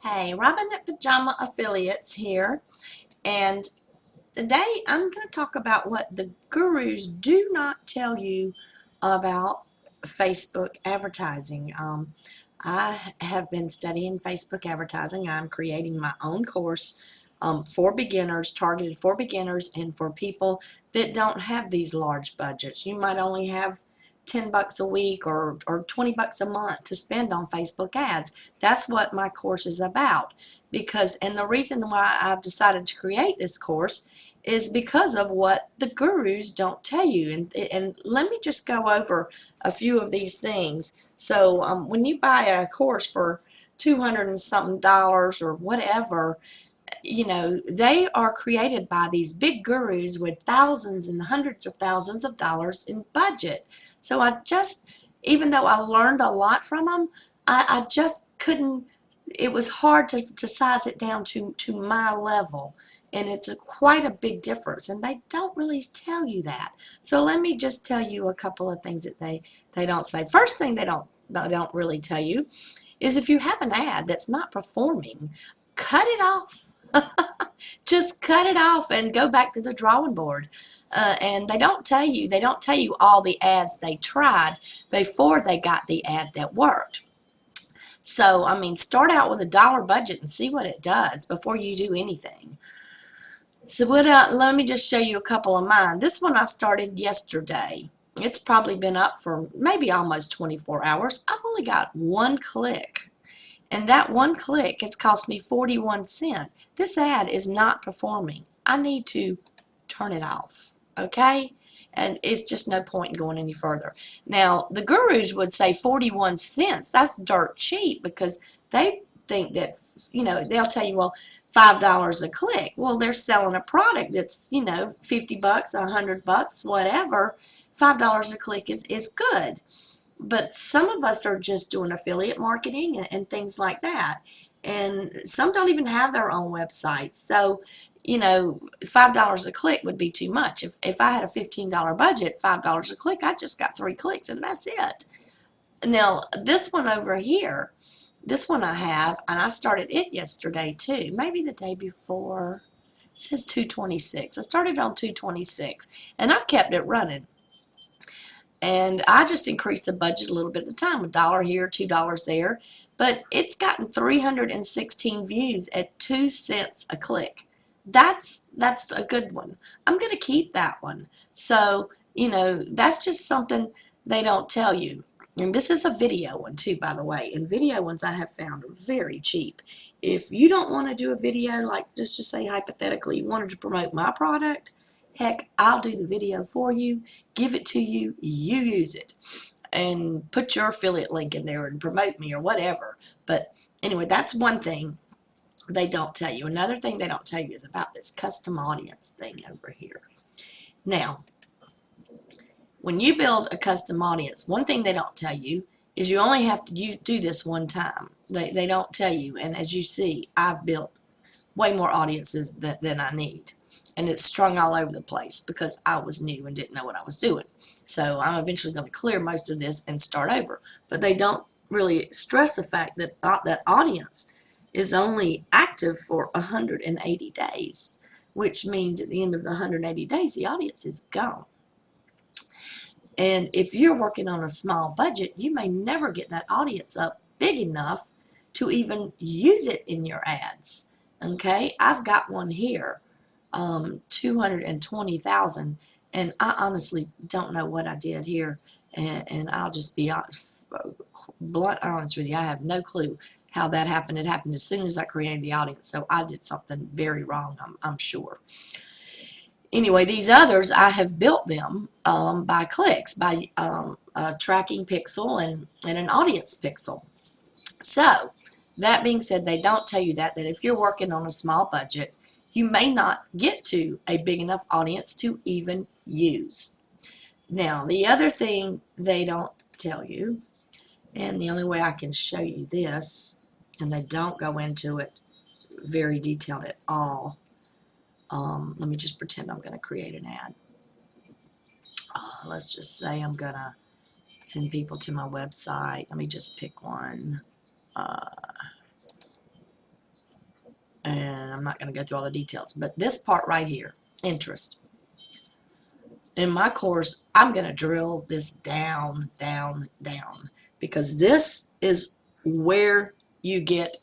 Hey, Robin at Pajama Affiliates here, and today I'm going to talk about what the gurus do not tell you about Facebook advertising. I have been studying Facebook advertising. I'm creating my own course for beginners, targeted for beginners and for people that don't have these large budgets. You might only have $10 a week or $20 a month to spend on Facebook ads. That's what my course is about. And the reason why I've decided to create this course is because of what the gurus don't tell you. And let me just go over a few of these things. So when you buy a course for 200 and something dollars or whatever, they are created by these big gurus with thousands and hundreds of thousands of dollars in budget. So even though I learned a lot from them, I just couldn't, it was hard to size it down to my level. And it's quite a big difference, and they don't really tell you that. So let me just tell you a couple of things that they don't say. First thing they don't really tell you is if you have an ad that's not performing, cut it off. Just cut it off and go back to the drawing board. And they don't tell you all the ads they tried before they got the ad that worked. So, I mean, start out with a dollar budget and see what it does before you do anything. So let me just show you a couple of mine. This one I started yesterday. It's probably been up for maybe almost 24 hours. I've only got one click. And that one click has cost me 41 cents. This ad is not performing. I need to turn it off, okay? And it's just no point in going any further. Now, the gurus would say 41 cents. That's dirt cheap because they think that, they'll tell you, well, $5 a click. Well, they're selling a product that's, $50, $100, whatever. $5 a click is good. But some of us are just doing affiliate marketing and things like that. And some don't even have their own websites. So, $5 a click would be too much. If I had a $15 budget, $5 a click, I just got 3 clicks and that's it. Now, this one over here, this one I have, and I started it yesterday too, maybe the day before. It says 226. I started on 226, and I've kept it running. And I just increased the budget a little bit at a time, $1 here, $2 there. But it's gotten 316 views at 2 cents a click. That's a good one. I'm going to keep that one. So, that's just something they don't tell you. And this is a video one too, by the way. And video ones I have found are very cheap. If you don't want to do a video, like let's just say hypothetically you wanted to promote my product, heck, I'll do the video for you, give it to you, you use it, and put your affiliate link in there and promote me or whatever. But anyway, that's one thing they don't tell you. Another thing they don't tell you is about this custom audience thing over here. Now, when you build a custom audience, one thing they don't tell you is you only have to do this one time. They don't tell you, and as you see, I've built way more audiences than I need. And it's strung all over the place because I was new and didn't know what I was doing. So I'm eventually going to clear most of this and start over. But they don't really stress the fact that that audience is only active for 180 days, which means at the end of the 180 days, the audience is gone. And if you're working on a small budget, you may never get that audience up big enough to even use it in your ads. Okay, I've got one here, 220,000, and I honestly don't know what I did here, and I'll just be blunt honest with you. I have no clue how that happened. It happened as soon as I created the audience, so I did something very wrong, I'm sure. Anyway, these others, I have built them by clicks, by a tracking pixel and an audience pixel. So, that being said, they don't tell you that if you're working on a small budget, you may not get to a big enough audience to even use. Now, the other thing they don't tell you, and the only way I can show you this, and they don't go into it very detailed at all, let me just pretend I'm going to create an ad. Let's just say I'm going to send people to my website. Let me just pick one. and I'm not going to go through all the details, but this part right here, interest. In my course, I'm going to drill this down, down, down, because this is where you get,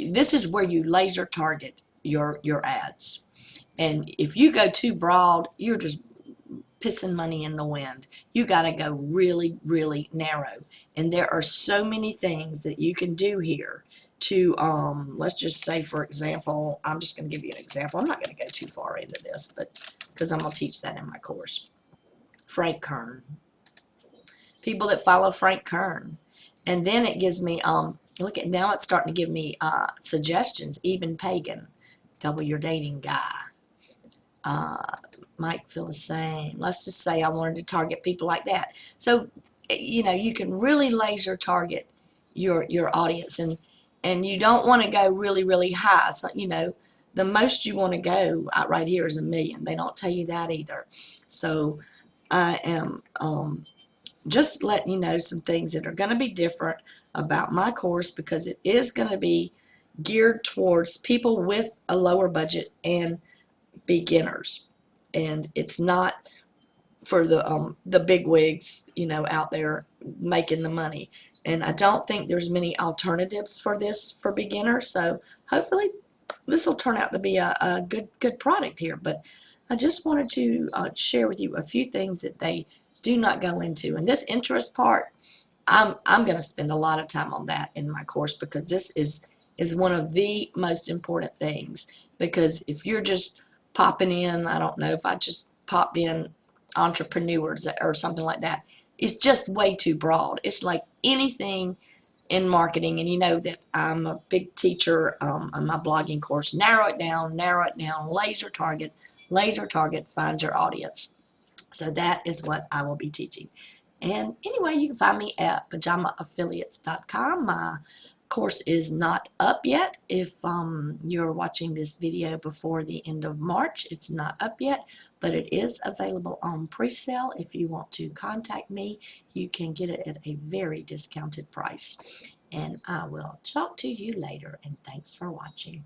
this is where you laser target your ads. And if you go too broad, you're just pissing money in the wind. You got to go really, really narrow. And there are so many things that you can do here to, let's just say, for example, I'm just going to give you an example. I'm not going to go too far into this, but because I'm going to teach that in my course. Frank Kern. People that follow Frank Kern. And then it gives me, look at, now it's starting to give me suggestions. Even Pagan, Double Your Dating Guy. Might feel the same. Let's just say I wanted to target people like that. So, you know, you can really laser target your audience, and you don't want to go really, really high. So, you know, the most you want to go right here is 1 million. They don't tell you that either. So I am just letting you know some things that are going to be different about my course, because it is going to be geared towards people with a lower budget and beginners. And it's not for the big wigs, you know, out there making the money. And I don't think there's many alternatives for this for beginners. So hopefully this will turn out to be a good product here. But I just wanted to share with you a few things that they do not go into. And this interest part, I'm going to spend a lot of time on that in my course, because this is one of the most important things. Because if you're just popping in, I don't know, if I just popped in entrepreneurs or something like that, it's just way too broad. It's like anything in marketing, and you know that I'm a big teacher on my blogging course. Narrow it down, laser target, find your audience. So that is what I will be teaching. And anyway, you can find me at pajamaaffiliates.com. My course is not up yet. If you're watching this video before the end of March, it's not up yet, but it is available on pre-sale. If you want to contact me, you can get it at a very discounted price. And I will talk to you later, and thanks for watching.